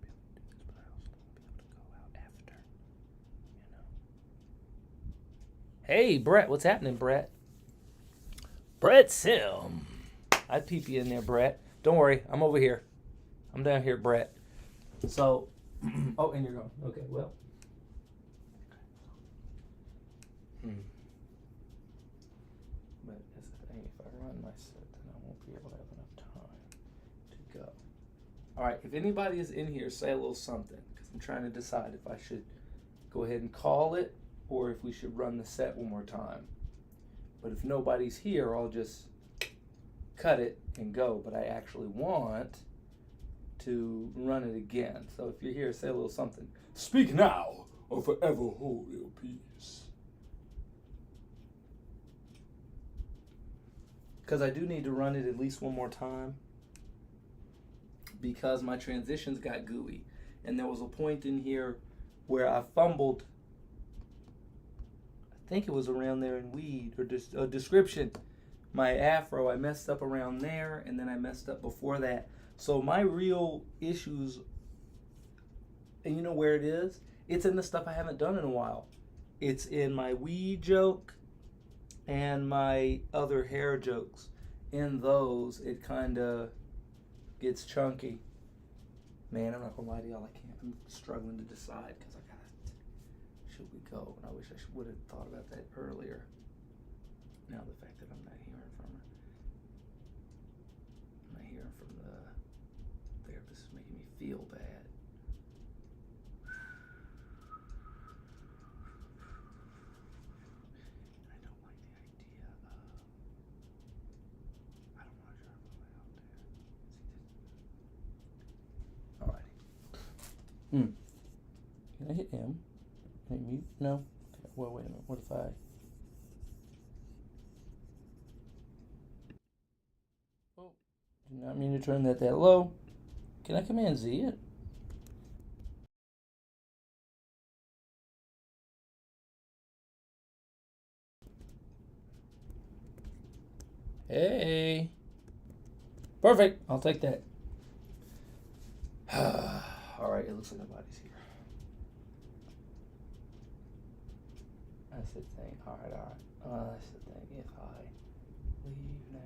But I also don't want to be able to go out after. You know. Hey, Brett. What's happening, Brett? Brett Sim. I'd peep you in there, Brett. Don't worry. I'm over here. I'm down here, Brett. So, oh, and you're gone. Okay, well. But that's the thing. If I run my set, then I won't be able to have enough time to go. All right. If anybody is in here, say a little something, because I'm trying to decide if I should go ahead and call it or if we should run the set one more time. But if nobody's here, I'll just cut it and go. But I actually want to run it again. So if you're here, say a little something. Speak now or forever hold your peace. Because I do need to run it at least one more time because my transitions got gooey. And there was a point in here where I fumbled. I think it was around there in weed or description. My afro, I messed up around there and then I messed up before that. So my real issues, and you know where it is? It's in the stuff I haven't done in a while. It's in my weed joke and my other hair jokes. In those, it kind of gets chunky. Man, I'm not gonna lie to y'all. I'm struggling to decide because I gotta. Should we go? And I wish I would have thought about that earlier. Now the fact that I'm not hearing from her, I'm not hearing from the therapist is making me feel bad. I don't like the idea of. I don't want to drive all the way out there. Alrighty. Can I hit M? Can I mute? No? Okay. Well, wait a minute. What if I... Oh, Do not mean to turn that low. Can I Command Z it? Hey. Perfect. I'll take that. Alright, it looks like nobody's here. That's the thing. Alright. That's the thing. If I leave now, I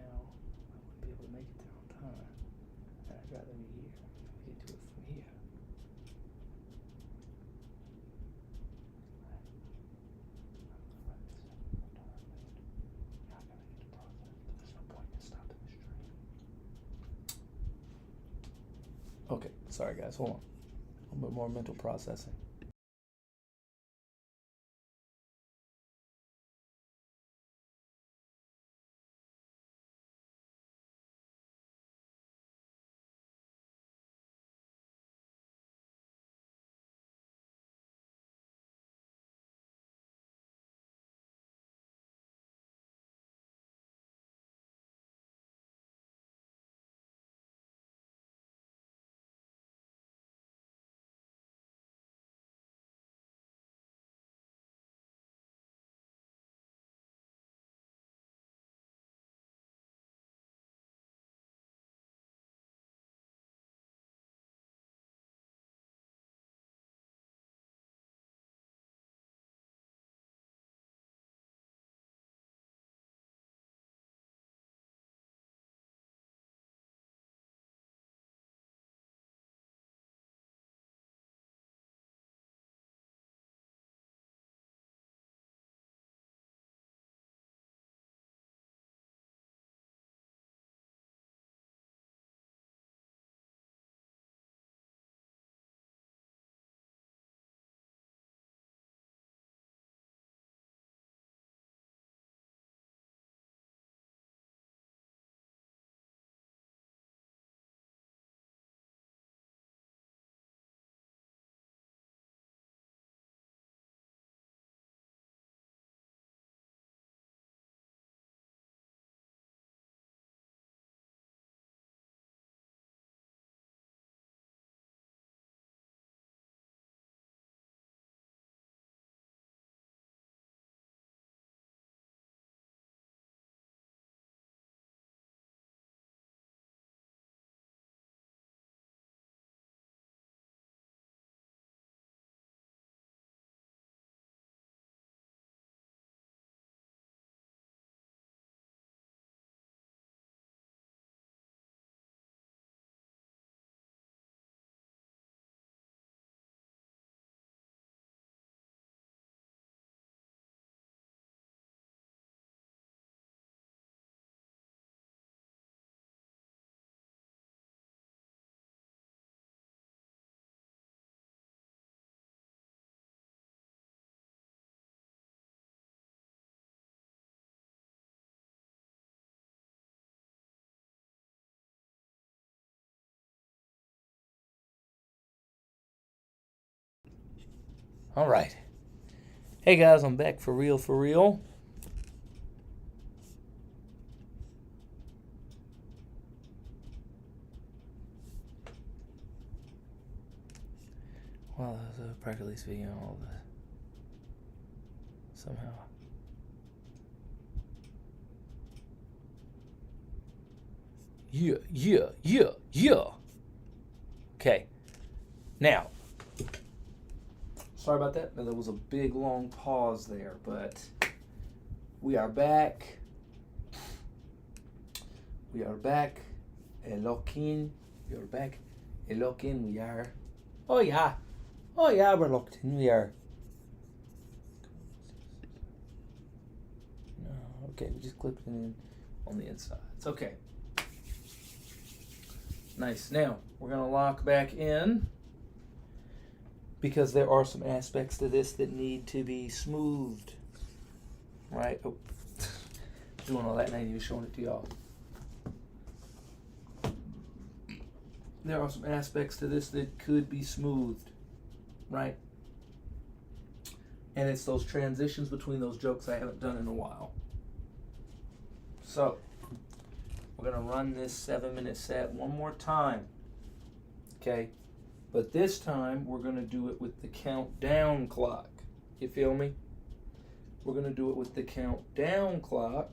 wouldn't be able to make it there on time. And I'd rather be here. Get to it from here. Okay, sorry guys, hold on. A little bit more mental processing. Alright. Hey guys, I'm back for real, for real. Well, practically speaking, all of this. Somehow. Yeah. Okay. Now, sorry about that. There was a big long pause there, but we are back. We are back. Lock-in. We are back. Lock-in. We are. Oh yeah, we're locked in. We are. No, okay, we just clipped it in on the inside. It's okay. Nice. Now, we're going to lock back in because there are some aspects to this that need to be smoothed. Right? Oh, doing all that and I ain't even showing it to y'all. There are some aspects to this that could be smoothed. Right? And it's those transitions between those jokes I haven't done in a while. So, We're going to run this 7-minute set one more time. Okay? But this time, we're going to do it with the countdown clock. You feel me? We're going to do it with the countdown clock.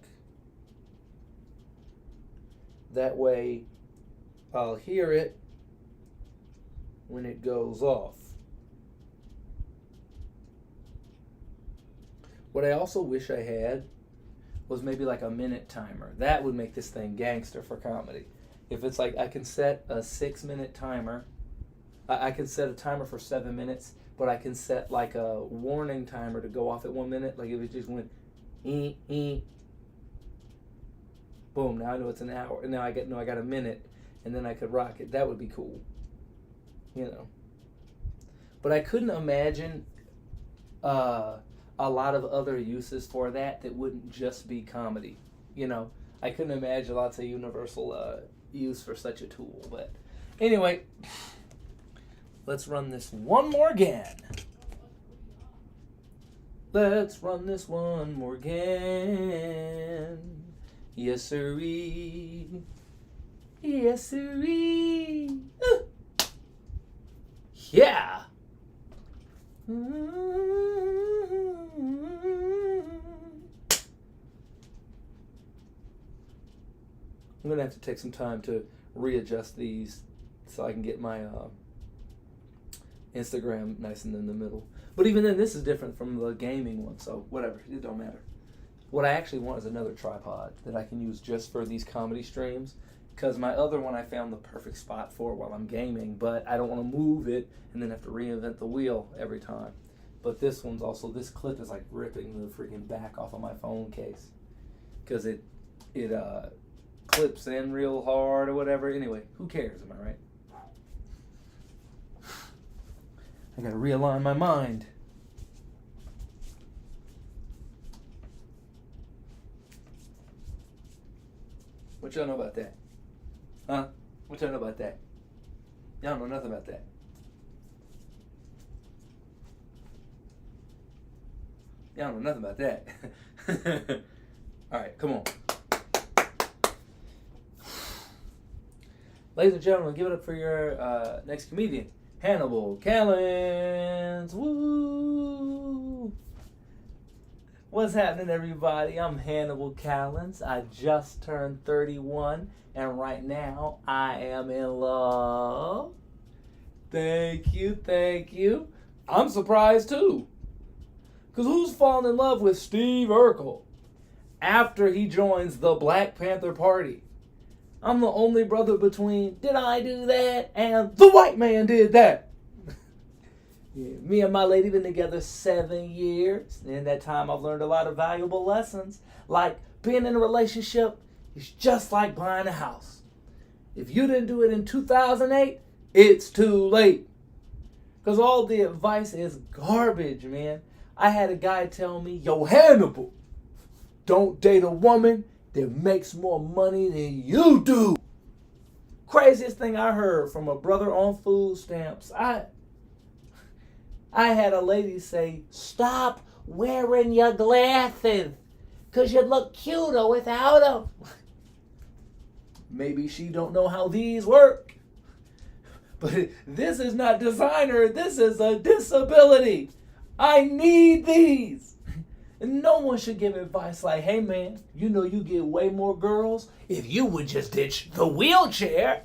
That way, I'll hear it when it goes off. What I also wish I had was maybe like a minute timer. That would make this thing gangster for comedy. If it's like I can set a 6-minute timer, I can set a timer for 7 minutes, but I can set like a warning timer to go off at 1 minute. Like if it just went, boom, now I know it's an hour. And now I got a minute, and then I could rock it. That would be cool. You know. But I couldn't imagine a lot of other uses for that wouldn't just be comedy. You know, I couldn't imagine lots of universal use for such a tool. But anyway, let's run this one more again. Let's run this one more again. Yes, sirree. Yes, sirree. Yeah. I'm going to have to take some time to readjust these so I can get my Instagram nice and in the middle. But even then, this is different from the gaming one, so whatever, it don't matter. What I actually want is another tripod that I can use just for these comedy streams, because my other one I found the perfect spot for while I'm gaming, but I don't want to move it and then have to reinvent the wheel every time. But this one's also, this clip is like ripping the freaking back off of my phone case, because it clips in real hard or whatever. Anyway, who cares, am I right? I gotta realign my mind. What y'all know about that? Huh? What y'all know about that? Y'all know nothing about that. Y'all know nothing about that. Alright, come on. Ladies and gentlemen, give it up for your next comedian, Hannibal Callens. Woo! What's happening, everybody? I'm Hannibal Callens. I just turned 31, and right now I am in love. Thank you, thank you. I'm surprised too. Because who's falling in love with Steve Urkel after he joins the Black Panther Party? I'm the only brother between did I do that and the white man did that. Yeah, me and my lady been together 7 years. And in that time I've learned a lot of valuable lessons. Like being in a relationship is just like buying a house. If you didn't do it in 2008, it's too late. Because all the advice is garbage, man. I had a guy tell me, yo, Hannibal, don't date a woman that makes more money than you do. Craziest thing I heard from a brother on food stamps. I had a lady say, stop wearing your glasses because you look cuter without them. Maybe she don't know how these work. But this is not designer. This is a disability. I need these. And no one should give advice like, hey man, you know you get way more girls if you would just ditch the wheelchair.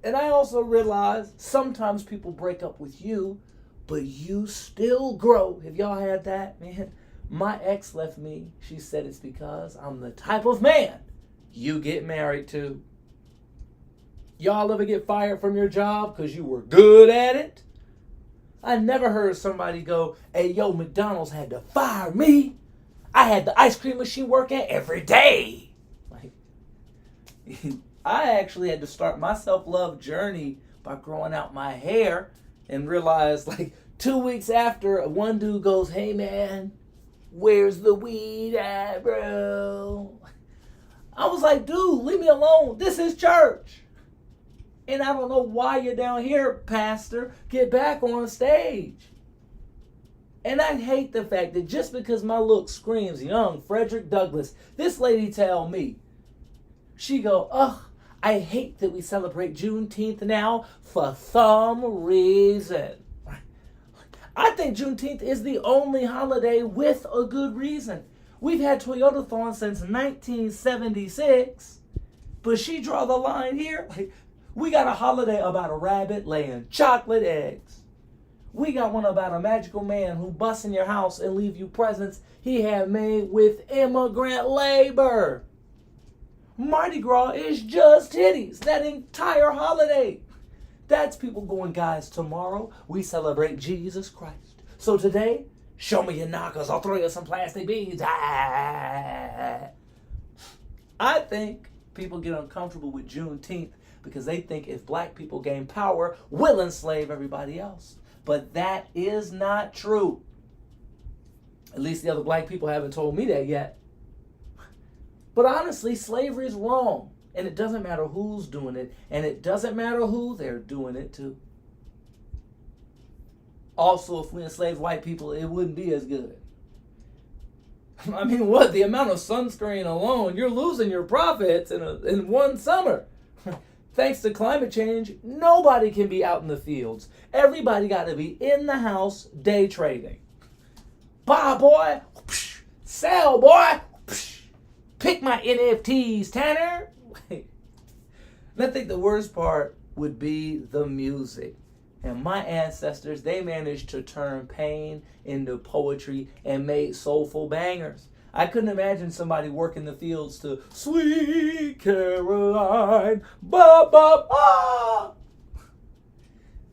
And I also realize sometimes people break up with you, but you still grow. Have y'all had that, man? My ex left me. She said it's because I'm the type of man you get married to. Y'all ever get fired from your job because you were good at it? I never heard somebody go, hey, yo, McDonald's had to fire me. I had the ice cream machine working every day. Like, I actually had to start my self-love journey by growing out my hair and realized, like, 2 weeks after, one dude goes, hey, man, where's the weed at, bro? I was like, dude, leave me alone. This is church. And I don't know why you're down here, pastor. Get back on stage. And I hate the fact that just because my look screams young Frederick Douglass, this lady tell me, she go, ugh, I hate that we celebrate Juneteenth now for some reason. I think Juneteenth is the only holiday with a good reason. We've had Toyotathon since 1976, but she draw the line here. Like, we got a holiday about a rabbit laying chocolate eggs. We got one about a magical man who busts in your house and leave you presents he had made with immigrant labor. Mardi Gras is just titties, that entire holiday. That's people going, guys, tomorrow we celebrate Jesus Christ. So today, show me your knockers, I'll throw you some plastic beads. I think people get uncomfortable with Juneteenth because they think if black people gain power, we'll enslave everybody else. But that is not true. At least the other black people haven't told me that yet. But honestly, slavery is wrong. And it doesn't matter who's doing it. And it doesn't matter who they're doing it to. Also, if we enslaved white people, it wouldn't be as good. I mean, what? The amount of sunscreen alone, you're losing your profits in one summer. Thanks to climate change, nobody can be out in the fields. Everybody got to be in the house day trading. Buy, boy. Sell, boy. Pick my NFTs, Tanner. And I think the worst part would be the music. And my ancestors, they managed to turn pain into poetry and made soulful bangers. I couldn't imagine somebody working the fields to Sweet Caroline, ba ba ba.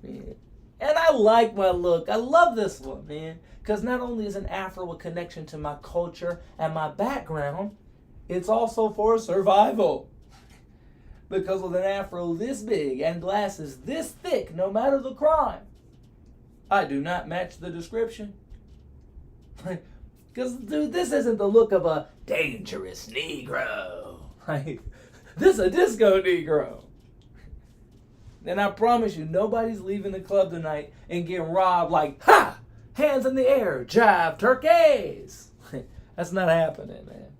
Man. And I like my look. I love this one, man. Because not only is an afro a connection to my culture and my background, it's also for survival. Because with an afro this big and glasses this thick, no matter the crime, I do not match the description. Because, dude, this isn't the look of a dangerous Negro. Like, this is a disco Negro. And I promise you, nobody's leaving the club tonight and getting robbed like, ha! Hands in the air, jive turkeys. That's not happening, man.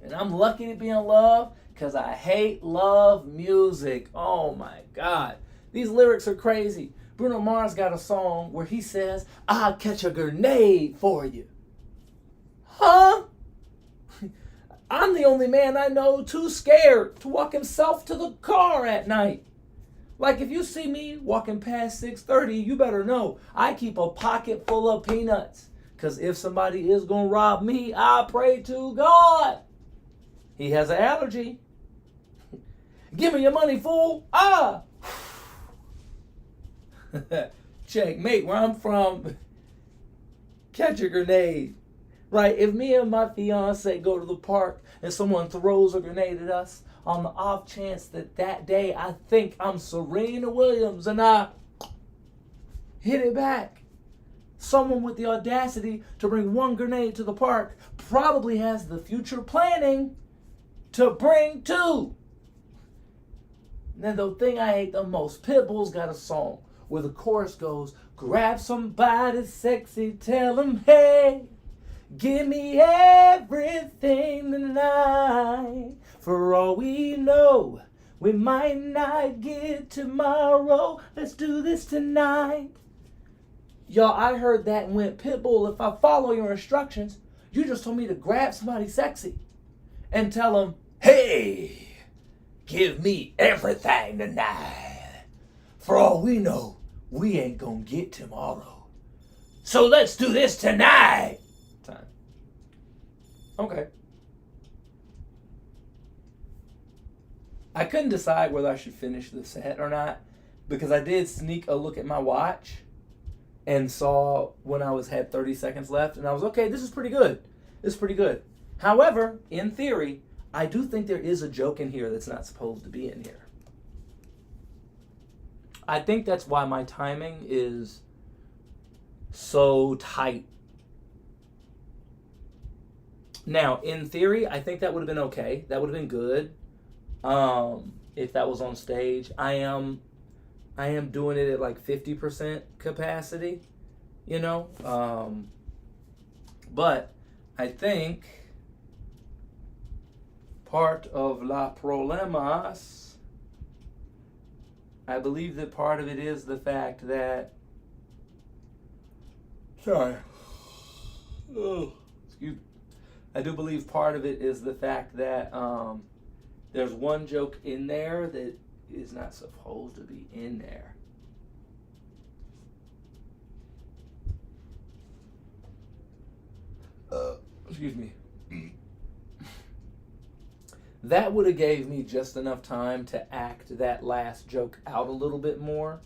And I'm lucky to be in love because I hate love music. Oh, my God. These lyrics are crazy. Bruno Mars got a song where he says, I'll catch a grenade for you. Huh? I'm the only man I know too scared to walk himself to the car at night. Like, if you see me walking past 6:30, you better know I keep a pocket full of peanuts. Because if somebody is going to rob me, I pray to God he has an allergy. Give me your money, fool. Ah! Checkmate, where I'm from, catch a grenade. Right, if me and my fiance go to the park and someone throws a grenade at us, on the off chance that day I think I'm Serena Williams and I hit it back, someone with the audacity to bring one grenade to the park probably has the future planning to bring two. And then the thing I hate the most, Pitbull's got a song where the chorus goes, grab somebody sexy, tell them, hey, give me everything tonight. For all we know, we might not get tomorrow. Let's do this tonight. Y'all, I heard that and went, Pitbull, if I follow your instructions, you just told me to grab somebody sexy and tell them, hey, give me everything tonight. For all we know, we ain't gonna get tomorrow. So let's do this tonight. Time. Okay. I couldn't decide whether I should finish the set or not because I did sneak a look at my watch and saw when I had 30 seconds left, and I was, okay, this is pretty good. This is pretty good. However, in theory, I do think there is a joke in here that's not supposed to be in here. I think that's why my timing is so tight. Now, in theory, I think that would have been okay. That would have been good if that was on stage. I am doing it at like 50% capacity. you know. But I think part of la problemas, I believe that part of it is the fact that, sorry, oh, excuse me. I do believe part of it is the fact that there's one joke in there that is not supposed to be in there. Excuse me. That would have gave me just enough time to act that last joke out a little bit more.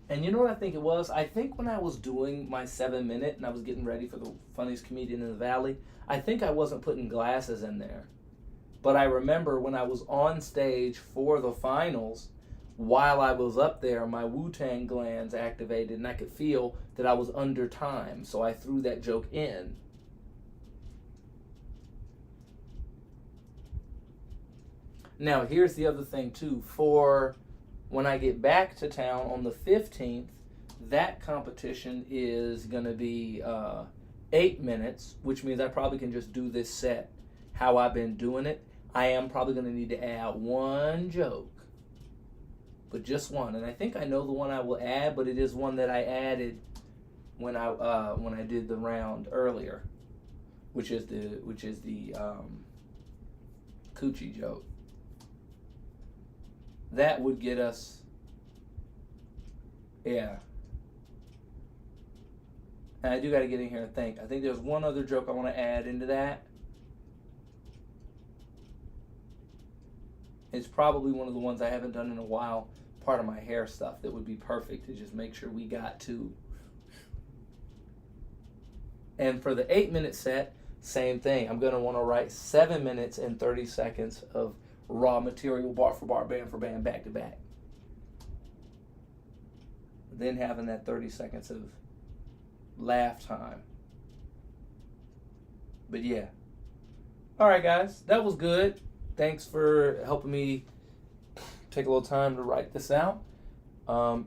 And you know what I think it was? I think when I was doing my 7 minute and I was getting ready for the funniest comedian in the valley, I think I wasn't putting glasses in there. But I remember when I was on stage for the finals, while I was up there, my Wu-Tang glands activated and I could feel that I was under time. So I threw that joke in. Now, here's the other thing, too. For when I get back to town on the 15th, that competition is going to be 8 minutes, which means I probably can just do this set how I've been doing it. I am probably going to need to add one joke, but just one. And I think I know the one I will add, but it is one that I added when I did the round earlier, which is the coochie joke. That would get us, yeah. And I do got to get in here and think. I think there's one other joke I want to add into that. It's probably one of the ones I haven't done in a while. Part of my hair stuff that would be perfect to just make sure we got to. And for the 8 minute set, same thing. I'm going to want to write 7 minutes and 30 seconds of raw material, bar for bar, band for band, back to back. Then having that 30 seconds of laugh time. But yeah. All right, guys. That was good. Thanks for helping me take a little time to write this out.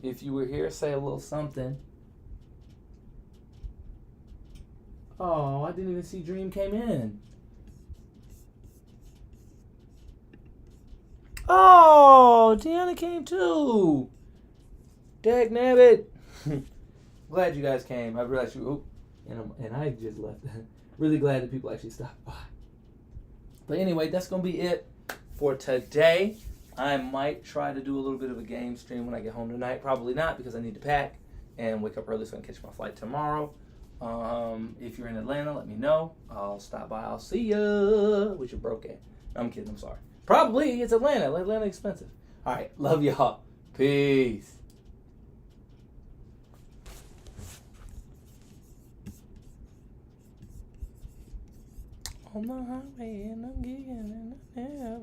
If you were here, say a little something. Oh, I didn't even see Dream came in. Oh, Deanna came too. Dagnabbit. Glad you guys came. I realized you. And I just left. Really glad that people actually stopped by. But anyway, that's gonna be it for today. I might try to do a little bit of a game stream when I get home tonight. Probably not because I need to pack and wake up early so I can catch my flight tomorrow. If you're in Atlanta, let me know. I'll stop by. I'll see ya with your broke ass. I'm kidding. I'm sorry. Probably it's Atlanta. Atlanta expensive. All right. Love y'all. Peace. On the highway and I'm gigging and I never